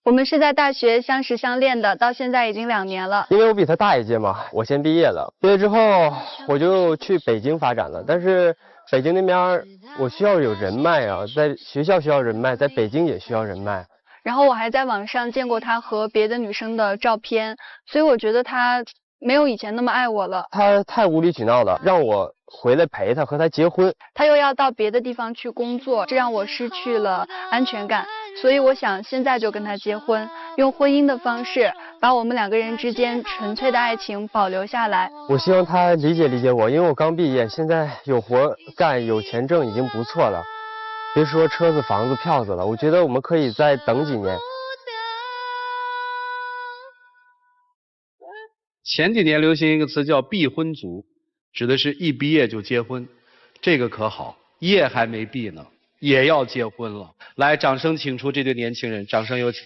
我们是在大学相识相恋的，到现在已经2年了。因为我比他大一届嘛，我先毕业了。毕业之后我就去北京发展了，但是北京那边我需要有人脉啊，在学校需要人脉，在北京也需要人脉。然后我还在网上见过他和别的女生的照片，所以我觉得他没有以前那么爱我了。他太无理取闹了，让我回来陪他，和他结婚。他又要到别的地方去工作，这让我失去了安全感。所以我想现在就跟他结婚，用婚姻的方式把我们2个人之间纯粹的爱情保留下来。我希望他理解我，因为我刚毕业，现在有活干，有钱挣已经不错了。别说车子、房子、票子了，我觉得我们可以再等几年。前几年流行一个词叫毕婚族，指的是一毕业就结婚，这个可好，业还没毕呢，也要结婚了。来，掌声请出这对年轻人，掌声有请。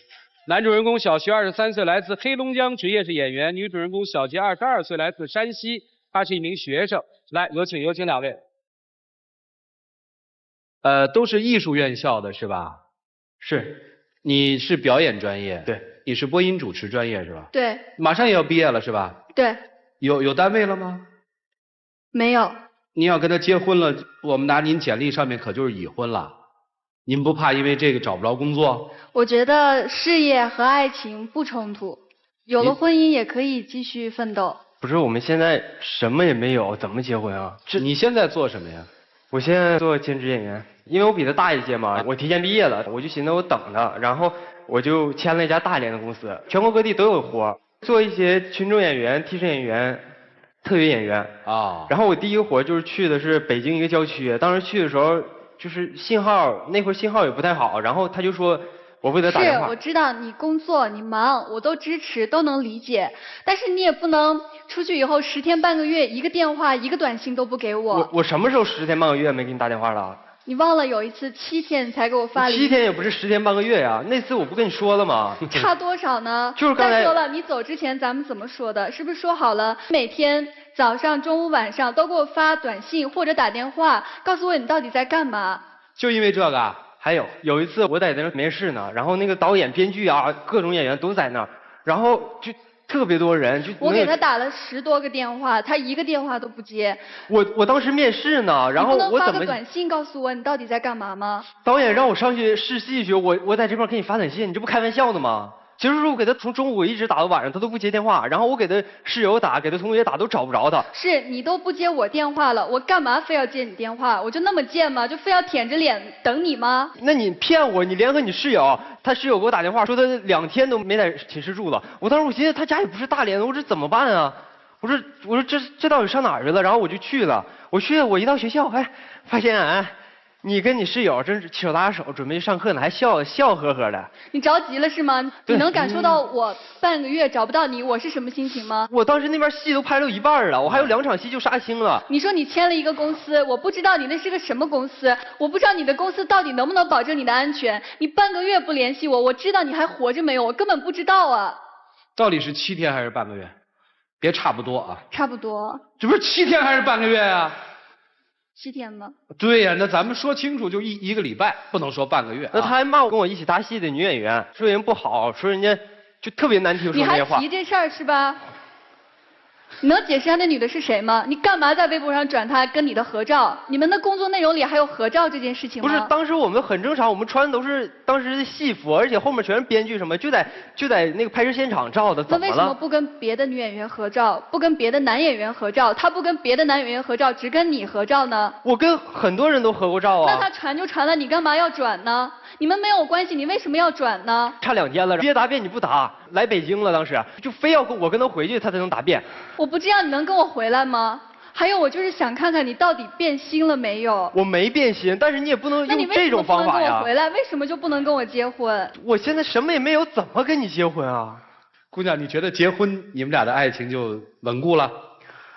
男主人公小徐23岁，来自黑龙江，职业是演员；女主人公小杰22岁，来自山西，她是一名学生。来，有请2位。都是艺术院校的是吧？是。你是表演专业？对。你是播音主持专业是吧？对。马上也要毕业了是吧？对。有单位了吗？没有。您要跟他结婚了，我们拿您简历上面可就是已婚了。您不怕因为这个找不着工作？我觉得事业和爱情不冲突，有了婚姻也可以继续奋斗。不是，我们现在什么也没有，怎么结婚啊？你现在做什么呀？我现在做兼职演员，因为我比他大一届嘛，我提前毕业了，我就寻思我等他，然后我就签了一家大连的公司，全国各地都有活，做一些群众演员、替身演员、特约演员啊。然后我第一个活就是去的是北京一个郊区，当时去的时候就是信号，那会儿信号也不太好，然后他就说我为他打电话。是，我知道你工作你忙，我都支持，都能理解，但是你也不能出去以后10天半个月一个电话一个短信都不给我。我什么时候10天半个月没给你打电话了？你忘了有一次7天才给我发了7天也不是10天半个月呀，那次我不跟你说了吗？差多少呢？就是刚才再说了，你走之前咱们怎么说的？是不是说好了每天早上、中午、晚上都给我发短信或者打电话，告诉我你到底在干嘛？就因为这个啊？还有一次我在那面试呢，然后那个导演、编剧啊，各种演员都在那儿，然后就特别多人，就我给他打了10多个电话，他一个电话都不接。我当时面试呢，然后我怎么？你不能发个短信告诉我你到底在干嘛吗？导演让我上去试戏去，我在这边给你发短信，你这不开玩笑呢吗？其实我给他从中午一直打到晚上，他都不接电话，然后我给他室友打，给他同学打，都找不着他。是你都不接我电话了，我干嘛非要接你电话？我就那么贱吗？就非要舔着脸等你吗？那你骗我，你联合你室友，他室友给我打电话说他2天都没在寝室住了。我当时我寻思他家也不是大连的，我这怎么办啊？我说这到底上哪儿去了？然后我就去了，我一到学校，哎，发现你跟你室友真是牵手拉手准备上课呢，还笑呵呵的。你着急了是吗？你能感受到我半个月找不到你，我是什么心情吗？我当时那边戏都拍到一半了，我还有2场戏就杀青了。你说你签了一个公司，我不知道你那是个什么公司，我不知道你的公司到底能不能保证你的安全。你半个月不联系我，我知道你还活着没有？我根本不知道啊。到底是7天还是半个月？别差不多啊。差不多。这不是7天还是半个月啊？7天吗？对呀，那咱们说清楚，就一个礼拜，不能说半个月。那他还骂我跟我一起搭戏的女演员，说人不好，说人家就特别难听，说那些话。你还提这事儿是吧？你能解释下那女的是谁吗？你干嘛在微博上转她跟你的合照？你们的工作内容里还有合照这件事情吗？不是，当时我们很正常，我们穿的都是当时的戏服，而且后面全是编剧什么，就在那个拍摄现场照的，怎么了？那为什么不跟别的女演员合照，不跟别的男演员合照？他不跟别的男演员合照，只跟你合照呢？我跟很多人都合过照啊。那他传就传了，你干嘛要转呢？你们没有关系，你为什么要转呢？差2天了，直接答辩你不答，来北京了，当时就非要我跟他回去，他才能答辩。我不这样，你能跟我回来吗？还有，我就是想看看你到底变心了没有。我没变心，但是你也不能用这种方法呀。那你为什么不能跟我回来？为什么就不能跟我结婚？我现在什么也没有，怎么跟你结婚啊？姑娘，你觉得结婚你们俩的爱情就稳固了，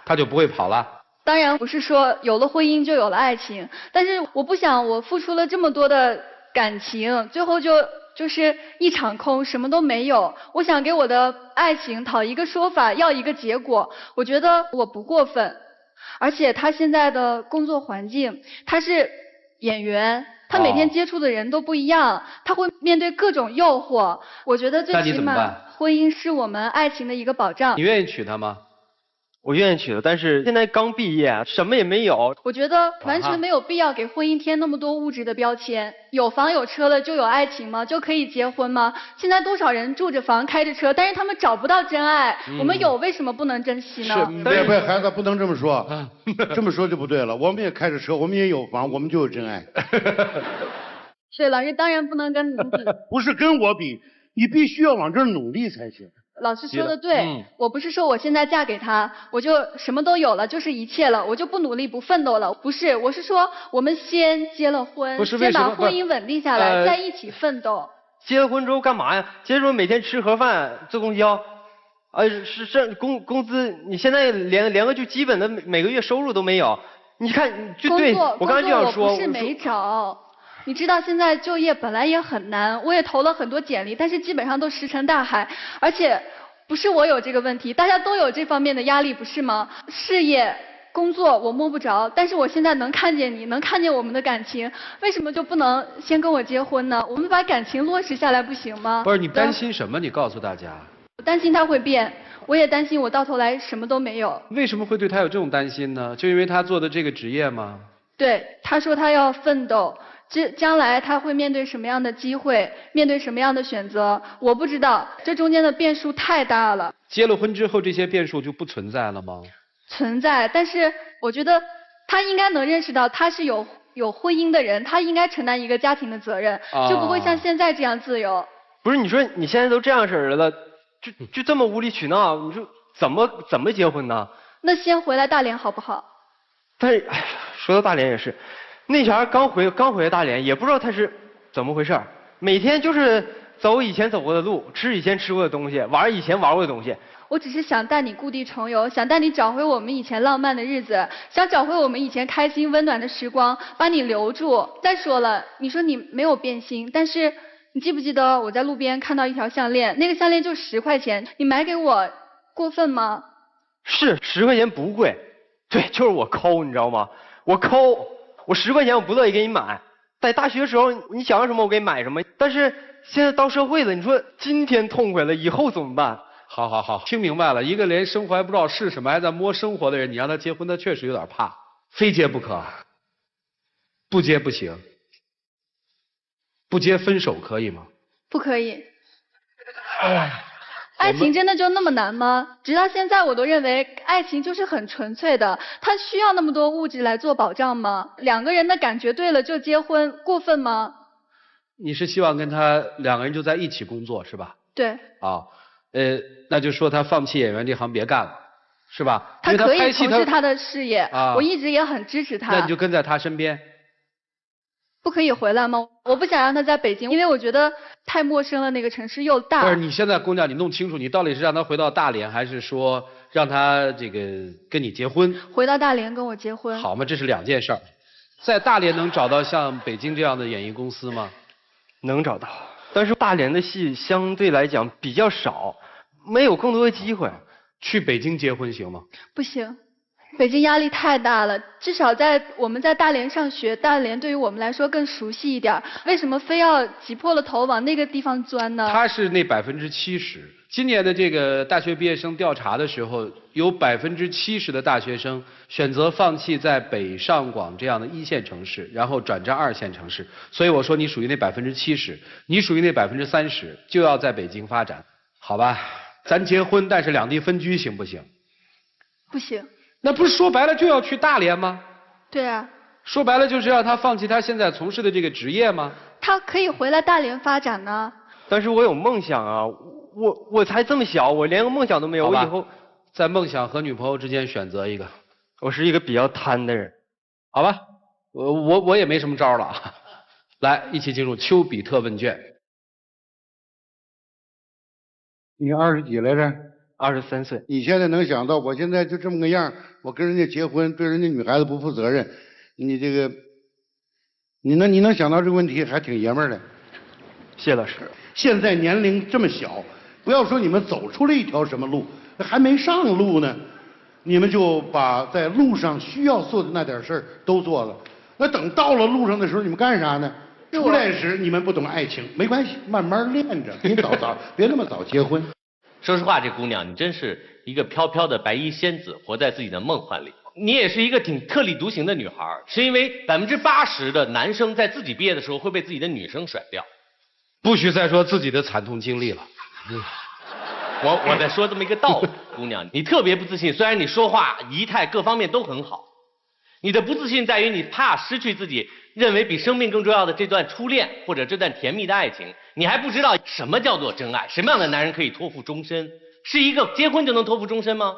他就不会跑了？当然不是说有了婚姻就有了爱情，但是我不想我付出了这么多的感情，最后就是一场空，什么都没有。我想给我的爱情讨一个说法，要一个结果。我觉得我不过分，而且他现在的工作环境，他是演员，他每天接触的人都不一样，他会面对各种诱惑。我觉得最那你起码怎么办婚姻是我们爱情的一个保障你。愿意娶她吗？我愿意娶的，但是现在刚毕业，什么也没有。我觉得完全没有必要给婚姻添那么多物质的标签。有房有车了就有爱情吗？就可以结婚吗？现在多少人住着房开着车，但是他们找不到真爱。我们有为什么不能珍惜呢？别，孩子不能这么说，这么说就不对了。我们也开着车，我们也有房，我们就有真爱。是老师当然不能跟您比。不是跟我比，你必须要往这儿努力才行。老师说的对，我不是说我现在嫁给他，我就什么都有了，就是一切了，我就不努力不奋斗了，不是，我是说我们先结了婚，先把婚姻稳定下来，再一起奋斗。结了婚之后干嘛呀？结了婚每天吃盒饭，坐公交，是工资，你现在连个就基本的每个月收入都没有，你看就对，我刚才就想说，我不是没找。你知道现在就业本来也很难，我也投了很多简历，但是基本上都石沉大海。而且不是我有这个问题，大家都有这方面的压力，不是吗？事业、工作我摸不着，但是我现在能看见你，能看见我们的感情，为什么就不能先跟我结婚呢？我们把感情落实下来不行吗？不是，你担心什么？你告诉大家。我担心他会变，我也担心我到头来什么都没有。为什么会对他有这种担心呢？就因为他做的这个职业吗？对，他说他要奋斗。将来他会面对什么样的机会，面对什么样的选择，我不知道，这中间的变数太大了。结了婚之后，这些变数就不存在了吗？存在，但是我觉得他应该能认识到他是有婚姻的人，他应该承担一个家庭的责任，就不会像现在这样自由。不是，你说你现在都这样式儿了，就这么无理取闹，你说怎么结婚呢？那先回来大连好不好？但是，哎呀，说到大连也是。那前儿刚回来大连，也不知道他是怎么回事儿，每天就是走以前走过的路，吃以前吃过的东西，玩以前玩过的东西。我只是想带你故地重游，想带你找回我们以前浪漫的日子，想找回我们以前开心温暖的时光，把你留住。再说了，你说你没有变心，但是你记不记得我在路边看到一条项链，那个项链就10块钱，你买给我过分吗？是10块钱不贵，对，就是我抠，你知道吗？我抠。我10块钱我不乐意给你买，在大学的时候你想要什么我给你买什么，但是现在到社会了，你说今天痛快了，以后怎么办？好，听明白了，一个连生活还不知道是什么，还在摸生活的人，你让他结婚，他确实有点怕，非结不可，不结不行，不结分手可以吗？不可以。爱情真的就那么难吗？直到现在我都认为爱情就是很纯粹的，它需要那么多物质来做保障吗？两个人的感觉对了就结婚，过分吗？你是希望跟他2个人就在一起工作是吧？对。那就说他放弃演员这行别干了，是吧？他可以从事他的事业，我一直也很支持他。那你就跟在他身边。不可以回来吗？我不想让他在北京，因为我觉得太陌生了，那个城市又大。不是，你现在姑娘，你弄清楚，你到底是让他回到大连，还是说让他这个跟你结婚？回到大连跟我结婚。好嘛，这是2件事儿。在大连能找到像北京这样的演艺公司吗？能找到，但是大连的戏相对来讲比较少，没有更多的机会。去北京结婚行吗？不行。北京压力太大了，至少我们在大连上学，大连对于我们来说更熟悉一点。为什么非要挤破了头往那个地方钻呢？他是那70%。今年的这个大学毕业生调查的时候，有70%的大学生选择放弃在北上广这样的1线城市，然后转战2线城市。所以我说你属于那70%，你属于那30%，就要在北京发展，好吧？咱结婚，但是2地分居行不行？不行。那不是说白了就要去大连吗？对啊。说白了就是让他放弃他现在从事的这个职业吗？他可以回来大连发展呢。但是我有梦想啊，我才这么小，我连个梦想都没有，我以后在梦想和女朋友之间选择一个。我是一个比较贪的人，好吧，我也没什么招了啊。来，一起进入丘比特问卷。你20几来着？23岁。你现在能想到，我现在就这么个样，我跟人家结婚，对人家女孩子不负责任，你这个，你能想到这个问题，还挺爷们儿的。谢老师。现在年龄这么小，不要说你们走出了一条什么路，还没上路呢，你们就把在路上需要做的那点事儿都做了。那等到了路上的时候，你们干啥呢？是我初恋时你们不懂爱情，没关系，慢慢练着，别别那么早结婚。说实话，这姑娘你真是一个飘飘的白衣仙子，活在自己的梦幻里。你也是一个挺特立独行的女孩，是因为80%的男生在自己毕业的时候会被自己的女生甩掉。不许再说自己的惨痛经历了。我在说这么一个道理，姑娘，你特别不自信，虽然你说话仪态各方面都很好，你的不自信在于你怕失去自己认为比生命更重要的这段初恋或者这段甜蜜的爱情，你还不知道什么叫做真爱，什么样的男人可以托付终身？是一个结婚就能托付终身吗？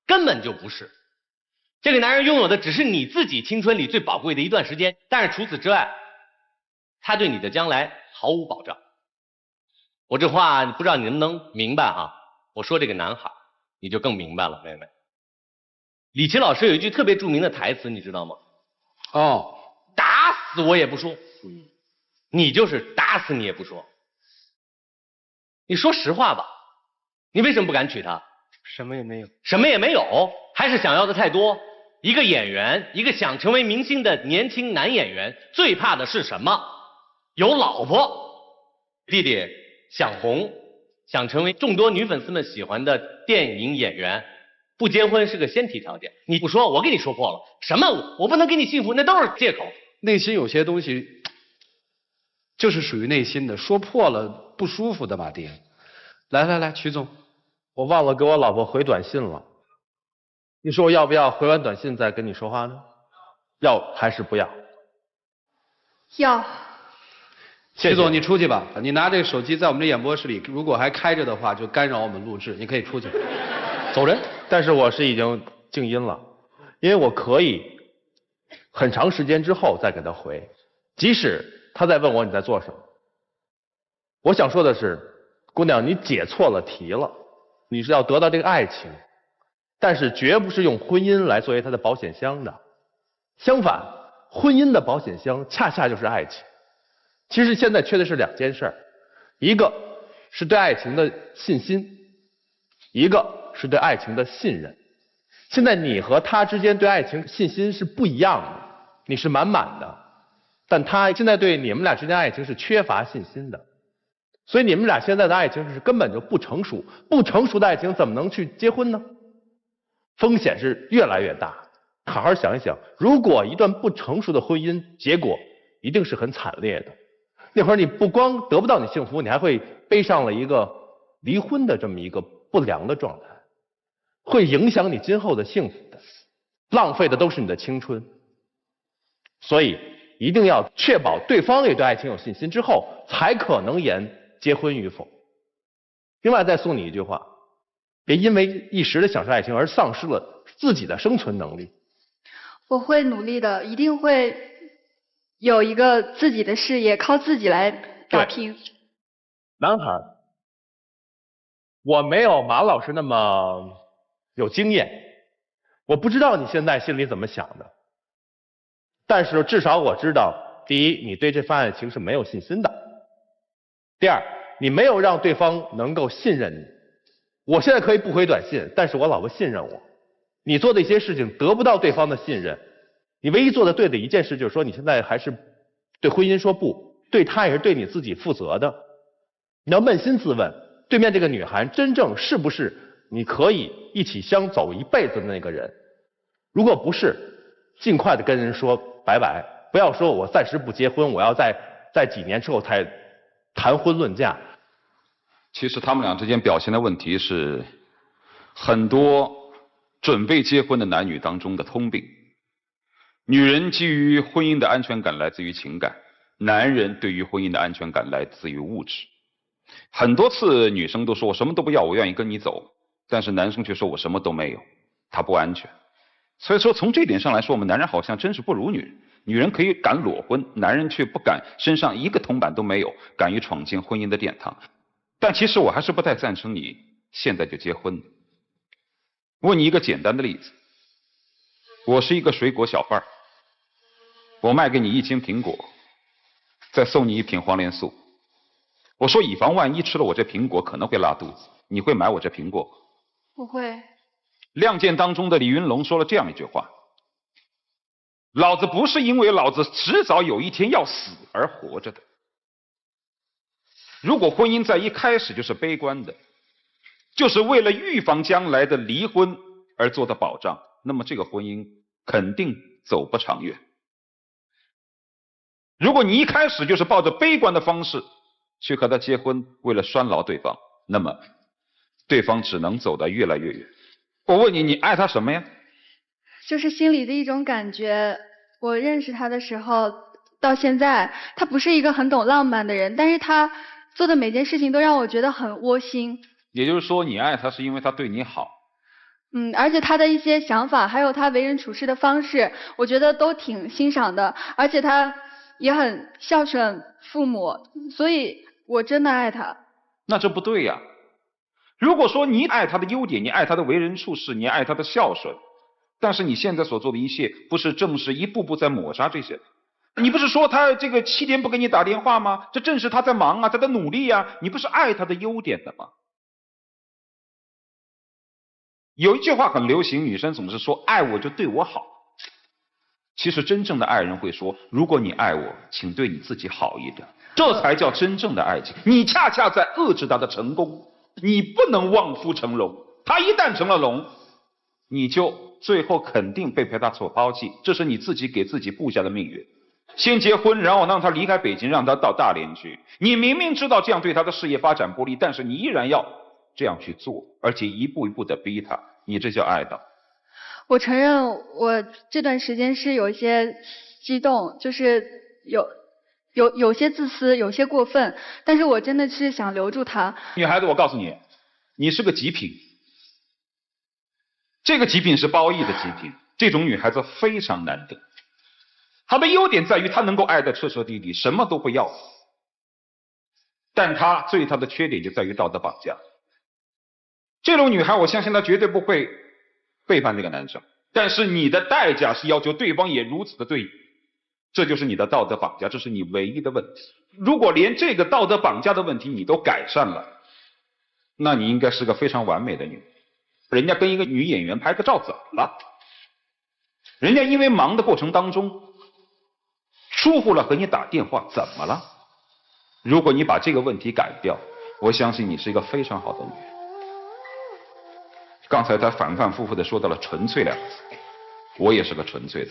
根本就不是。这个男人拥有的只是你自己青春里最宝贵的一段时间，但是除此之外，他对你的将来毫无保障。我这话不知道你能不能明白啊？我说这个男孩，你就更明白了，妹妹。李琦老师有一句特别著名的台词，你知道吗？哦，打死我也不说。你就是打死你也不说。你说实话吧，你为什么不敢娶她？什么也没有。什么也没有，还是想要的太多。一个演员，一个想成为明星的年轻男演员，最怕的是什么？有老婆。弟弟想红，想成为众多女粉丝们喜欢的电影演员，不结婚是个先提条件。你不说，我给你说破了。什么我不能给你幸福，那都是借口。内心有些东西就是属于内心的，说破了不舒服的嘛，爹。来，曲总，我忘了给我老婆回短信了。你说我要不要回完短信再跟你说话呢？要还是不要？要。曲总，你出去吧。你拿这个手机在我们这演播室里，如果还开着的话，就干扰我们录制。你可以出去，走人。但是我是已经静音了，因为我可以很长时间之后再给他回，即使他在问我你在做什么。我想说的是，姑娘，你解错了题了，你是要得到这个爱情，但是绝不是用婚姻来作为他的保险箱的。相反，婚姻的保险箱恰恰就是爱情。其实现在缺的是2件事，一个是对爱情的信心，一个是对爱情的信任。现在你和他之间对爱情信心是不一样的，你是满满的，但他现在对你们俩之间爱情是缺乏信心的，所以你们俩现在的爱情是根本就不成熟，不成熟的爱情怎么能去结婚呢？风险是越来越大。好好想一想，如果一段不成熟的婚姻，结果一定是很惨烈的。那会儿你不光得不到你幸福，你还会背上了一个离婚的这么一个不良的状态，会影响你今后的幸福的，浪费的都是你的青春。所以一定要确保对方也对爱情有信心之后，才可能言结婚与否。另外再送你一句话，别因为一时的享受爱情而丧失了自己的生存能力。我会努力的，一定会有一个自己的事业，靠自己来打拼。男孩，我没有马老师那么有经验，我不知道你现在心里怎么想的，但是至少我知道，第一，你对这份爱情是没有信心的；第二，你没有让对方能够信任你。我现在可以不回短信，但是我老婆信任我。你做的一些事情得不到对方的信任，你唯一做的对的一件事就是说，你现在还是对婚姻说不，对他也是对你自己负责的。你要扪心自问，对面这个女孩真正是不是你可以一起相走一辈子的那个人？如果不是，尽快的跟人说拜拜，不要说我暂时不结婚，我要在几年之后才谈婚论嫁。其实他们俩之间表现的问题是很多准备结婚的男女当中的通病。女人基于婚姻的安全感来自于情感，男人对于婚姻的安全感来自于物质。很多次女生都说我什么都不要，我愿意跟你走，但是男生却说我什么都没有，他不安全。所以说从这点上来说，我们男人好像真是不如女人。女人可以敢裸婚，男人却不敢，身上一个铜板都没有，敢于闯进婚姻的殿堂。但其实我还是不太赞成你现在就结婚。问你一个简单的例子，我是一个水果小贩，我卖给你1斤苹果，再送你1瓶黄连素。我说以防万一吃了我这苹果可能会拉肚子，你会买我这苹果吗？不会。《亮剑》当中的李云龙说了这样一句话：老子不是因为老子迟早有一天要死而活着的。如果婚姻在一开始就是悲观的，就是为了预防将来的离婚而做的保障，那么这个婚姻肯定走不长远。如果你一开始就是抱着悲观的方式去和他结婚，为了拴牢对方，那么对方只能走得越来越远。我问你，你爱他什么呀？就是心里的一种感觉。我认识他的时候到现在，他不是一个很懂浪漫的人，但是他做的每件事情都让我觉得很窝心。也就是说，你爱他是因为他对你好。而且他的一些想法，还有他为人处事的方式，我觉得都挺欣赏的。而且他也很孝顺父母，所以我真的爱他。那这不对呀。如果说你爱他的优点，你爱他的为人处事，你爱他的孝顺，但是你现在所做的一切，不是正是一步步在抹杀这些？你不是说他这个7天不给你打电话吗？这正是他在忙啊，他在努力啊，你不是爱他的优点的吗？有一句话很流行，女生总是说爱我就对我好。其实真正的爱人会说，如果你爱我，请对你自己好一点，这才叫真正的爱情。你恰恰在遏制他的成功，你不能望夫成龙，他一旦成了龙，你就最后肯定被他所抛弃，这是你自己给自己布下的命运。先结婚，然后让他离开北京，让他到大连去。你明明知道这样对他的事业发展不利，但是你依然要这样去做，而且一步一步的逼他，你这叫爱的。我承认我这段时间是有一些激动，就是有些自私，有些过分，但是我真的是想留住他。女孩子，我告诉你，你是个极品，这个极品是褒义的极品，这种女孩子非常难得。她的优点在于她能够爱得彻彻底底，什么都不要，但她最大的缺点就在于道德绑架。这种女孩，我相信她绝对不会背叛这个男生，但是你的代价是要求对方也如此的对你，这就是你的道德绑架，这是你唯一的问题。如果连这个道德绑架的问题你都改善了，那你应该是个非常完美的女人。人家跟一个女演员拍个照怎么了？人家因为忙的过程当中疏忽了和你打电话怎么了？如果你把这个问题改掉，我相信你是一个非常好的女人。刚才他反反复复的说到了纯粹两个字，我也是个纯粹的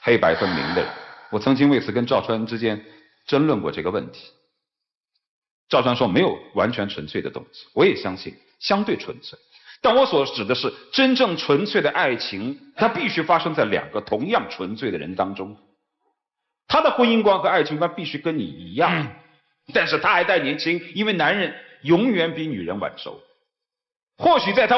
黑白分明的人。我曾经为此跟赵川之间争论过这个问题。赵川说没有完全纯粹的东西，我也相信相对纯粹，但我所指的是真正纯粹的爱情，它必须发生在两个同样纯粹的人当中。他的婚姻观和爱情观必须跟你一样，但是他还太年轻，因为男人永远比女人晚熟。或许在他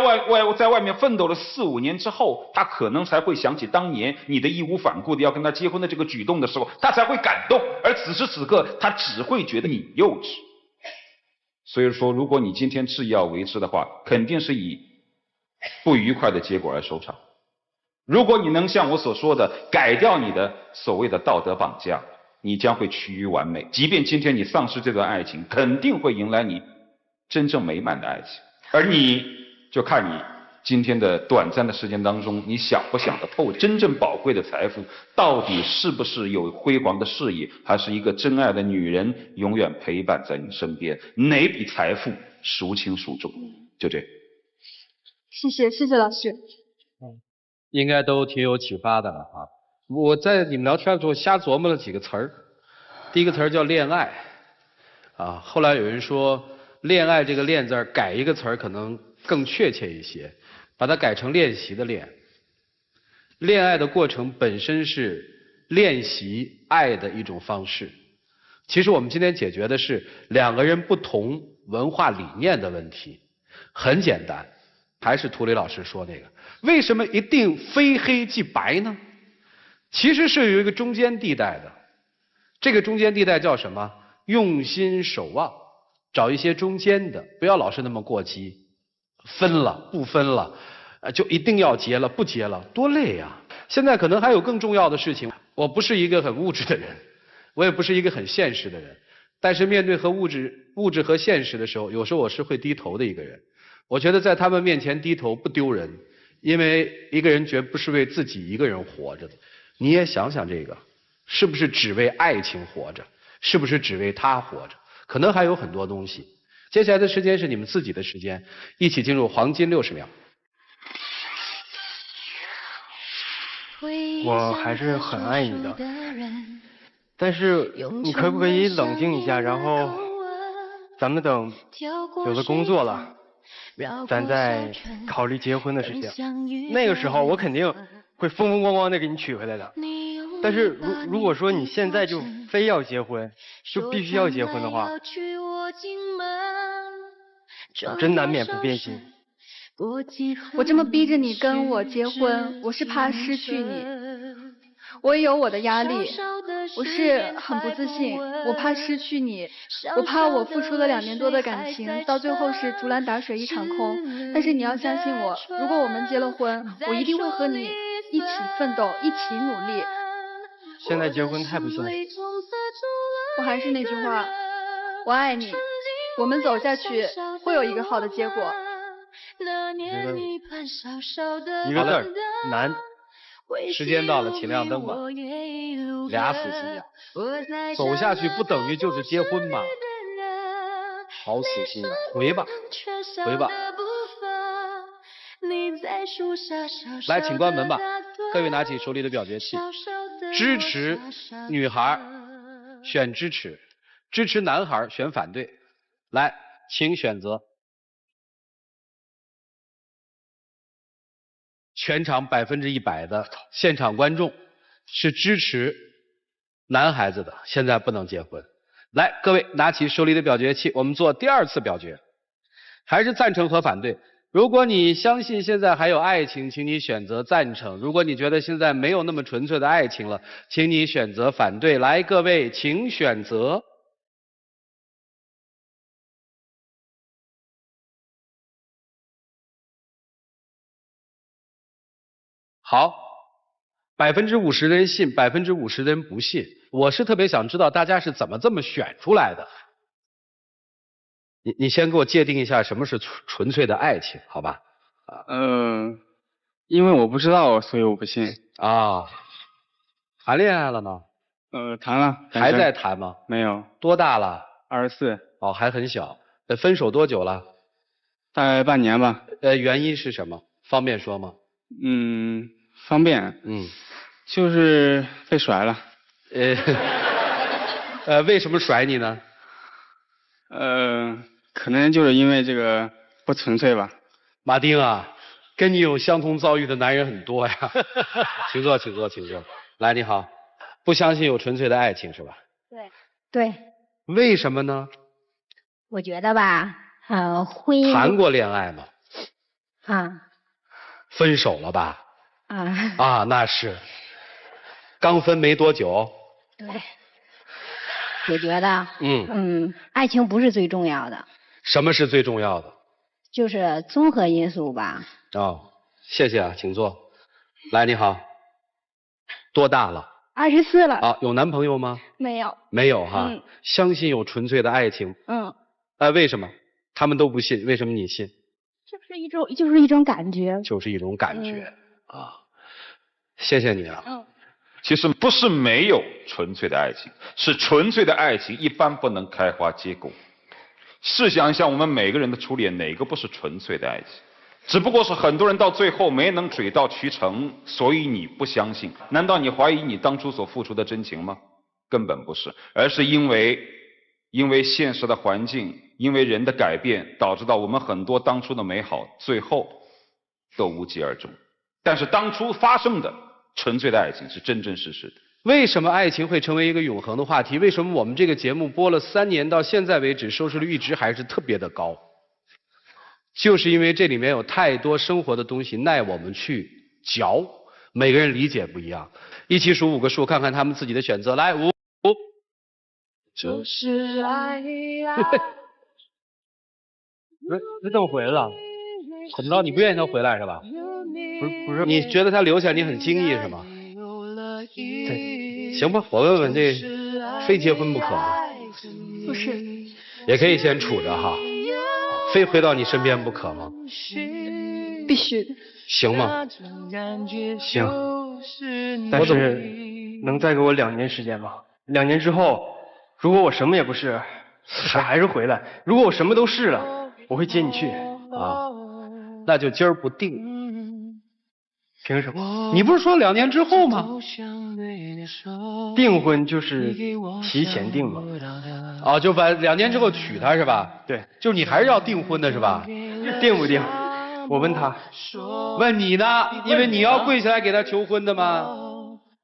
在外面奋斗了4、5年之后，他可能才会想起当年你的义无反顾的要跟他结婚的这个举动的时候，他才会感动，而此时此刻他只会觉得你幼稚。所以说，如果你今天执意要为之的话，肯定是以不愉快的结果而收场。如果你能像我所说的改掉你的所谓的道德绑架，你将会趋于完美。即便今天你丧失这段爱情，肯定会迎来你真正美满的爱情。而你就看你今天的短暂的时间当中，你想不想得透真正宝贵的财富到底是不是有辉煌的事业，还是一个真爱的女人永远陪伴在你身边，哪笔财富孰轻孰重？就这。谢谢老师。应该都挺有启发的了啊！我在你们聊天的时候瞎琢磨了几个词儿。第一个词儿叫恋爱，啊，后来有人说恋爱这个恋字儿改一个词儿可能更确切一些，把它改成练习的练。恋爱的过程本身是练习爱的一种方式。其实我们今天解决的是两个人不同文化理念的问题，很简单，还是涂磊老师说那个。为什么一定非黑即白呢？其实是有一个中间地带的，这个中间地带叫什么？用心守望，找一些中间的，不要老是那么过激，分了不分了，就一定要结了不结了，多累呀！现在可能还有更重要的事情。我不是一个很物质的人，我也不是一个很现实的人，但是面对和物质和现实的时候，有时候我是会低头的一个人。我觉得在他们面前低头不丢人。因为一个人绝不是为自己一个人活着的，你也想想这个，是不是只为爱情活着？是不是只为他活着？可能还有很多东西。接下来的时间是你们自己的时间，一起进入黄金60秒。我还是很爱你的，但是你可不可以冷静一下，然后咱们等有了工作了，咱再考虑结婚的事情。那个时候我肯定会风风光光的给你娶回来的。但是如果说你现在就非要结婚，就必须要结婚的话，我真难免不变心。我这么逼着你跟我结婚，我是怕失去你。我也有我的压力，我是很不自信，我怕失去你，我怕我付出了2年多的感情，到最后是竹篮打水一场空。但是你要相信我，如果我们结了婚，我一定会和你一起奋斗，一起努力。现在结婚太不现实。我还是那句话，我爱你，我们走下去会有一个好的结果。一个字儿，难。时间到了，请亮灯吧。俩死心眼，走下去不等于就是结婚吗？好死心眼，回吧，回吧。来，请关门吧。各位拿起手里的表决器，支持女孩选支持，支持男孩选反对。来，请选择。全场100%的现场观众是支持男孩子的，现在不能结婚。来，各位拿起手里的表决器，我们做第2次表决，还是赞成和反对。如果你相信现在还有爱情，请你选择赞成；如果你觉得现在没有那么纯粹的爱情了，请你选择反对。来，各位请选择。好，50%的人信，50%的人不信。我是特别想知道大家是怎么这么选出来的。你先给我界定一下什么是纯粹的爱情，好吧？因为我不知道，所以我不信。啊，谈恋爱了呢？谈了。还在谈吗？没有。多大了24。哦，还很小。分手多久了？大概半年吧。原因是什么？方便说吗？方便。就是被甩了。为什么甩你呢？可能就是因为这个不纯粹吧。马丁啊，跟你有相同遭遇的男人很多呀。请坐，请坐，请坐。来，你好。不相信有纯粹的爱情是吧？对。为什么呢？我觉得吧，婚姻。谈过恋爱吗？啊。分手了吧？啊，那是。刚分没多久。对。我觉得，爱情不是最重要的。什么是最重要的？就是综合因素吧。哦，谢谢啊，请坐。来，你好。多大了？24了。啊，有男朋友吗？没有。没有哈。相信有纯粹的爱情。为什么？他们都不信，为什么你信？就是一种感觉。就是一种感觉啊。谢谢你啊。其实不是没有纯粹的爱情，是纯粹的爱情一般不能开花结果。试想一下，我们每个人的初恋，哪个不是纯粹的爱情？只不过是很多人到最后没能水到渠成，所以你不相信。难道你怀疑你当初所付出的真情吗？根本不是，而是因为现实的环境，因为人的改变，导致到我们很多当初的美好，最后都无疾而终。但是当初发生的纯粹的爱情是真真实实的。为什么爱情会成为一个永恒的话题？为什么我们这个节目播了3年，到现在为止收视率一直还是特别的高？就是因为这里面有太多生活的东西耐我们去嚼，每个人理解不一样。一起数5个数，看看他们自己的选择。来，5。就是爱呀。你怎么回来了？怎么着？你不愿意他回来是吧？不是，你觉得他留下你很惊异是吗？行吧，我问问这非结婚不可吗？不是。也可以先处着哈，非回到你身边不可吗？必须的。行吗？行。但是能再给我2年时间吗？2年之后，如果我什么也不是，我还是回来；如果我什么都是了，我会接你去。啊，那就今儿不定。凭什么？你不是说2年之后吗？订婚就是提前订嘛。哦，就把2年之后娶她是吧？对，就是你还是要订婚的是吧？订不订？我问他。问你呢？因为你要跪下来给他求婚的吗？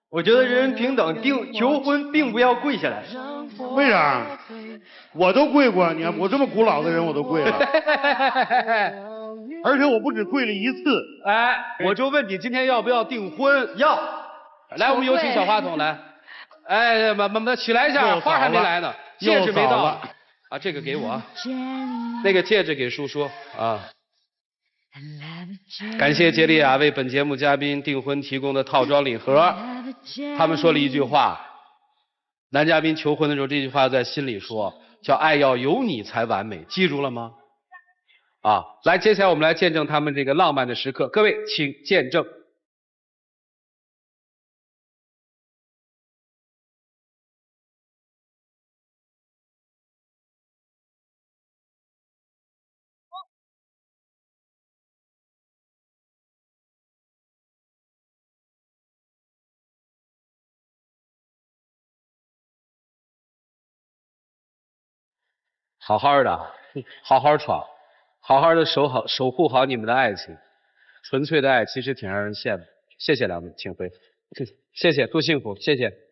我觉得人人平等，求婚并不要跪下来。为啥？我都跪过，你看我这么古老的人我都跪了，而且我不止跪了1次。哎，我就问你今天要不要订婚？要。来，我们有请小话筒来。哎，妈，起来一下，花还没来呢，戒指没到啊，这个给我，那个戒指给叔叔啊。感谢杰利亚为本节目嘉宾订婚提供的套装礼盒。他们说了一句话，男嘉宾求婚的时候这句话要在心里说，叫爱要有你才完美，记住了吗？啊，来，接下来我们来见证他们这个浪漫的时刻，各位请见证。好好的，好好闯，好好的守护好你们的爱情，纯粹的爱其实挺让人羡慕。谢谢两位，请回。谢谢，祝幸福，谢谢。